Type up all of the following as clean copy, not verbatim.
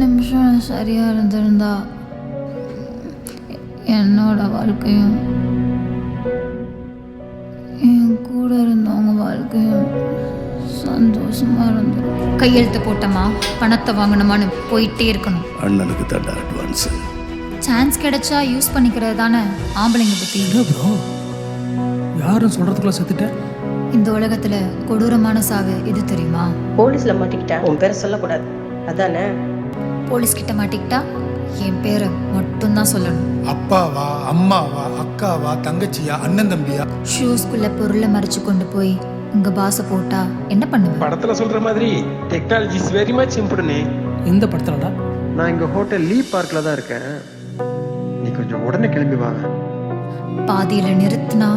நிமிஷம் சரியாக இருந்திருந்தா என்னோட வாழ்க்கையும் என் கூட இருந்தவங்க வாழ்க்கையும் சந்தோஷமாக இருந்திருக்கும். கையெழுத்து போட்டோமா பணத்தை வாங்கணுமான்னு போயிட்டே இருக்கணும். அண்ணனுக்கு தண்டா அட்வான்ஸ். சான்ஸ் கிடைச்சா யூஸ் பண்ணிக்கிறது தானே ஆம்பளைங்க பற்றி. இல்லை ப்ரோ, யாரும் சொல்கிறதுக்குள்ள செத்துட்டேன். இந்த உலகத்தில் கொடூரமான சாவு எது தெரியுமா? போலீஸ்ல மாட்டிக்கிட்டேன் உன் பேரை சொல்லக்கூடாது அதானே? போலீஸ் கிட்ட மாட்டிக்கிட்டா என் பேரை மட்டும்தான் சொல்லணும். அப்பாவா, அம்மாவா, அக்காவா, தங்கச்சியா, அண்ணன் தம்பியா? ஷூஸ்குள்ள பொருளை மறைச்சு கொண்டு போய் உங்க பாச போட்டா என்ன பண்ணுவேன்? படத்துல சொல்ற மாதிரி டெக்னாலஜி இஸ் வெரி மச் இம்ப்ரூவ்னே. எந்த படத்துலடா? நான் இங்க ஹோட்டல் லீ பார்க்ல தான் இருக்கேன். நீ கொஞ்சம் உடனே கிளம்பி வாங்க. பாதியில நிறுத்தினா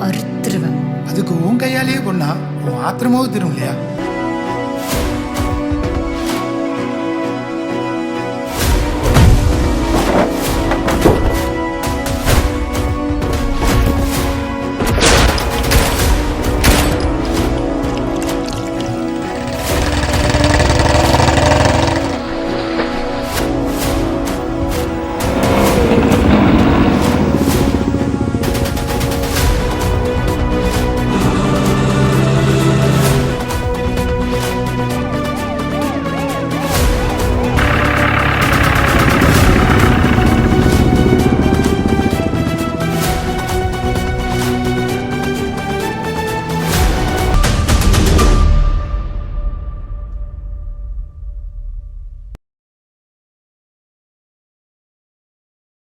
அறுத்துருவேன். அதுக்கு உன் கையாலேயே கொண்டா உன் ஆத்திரமாவும் தரும் இல்லையா?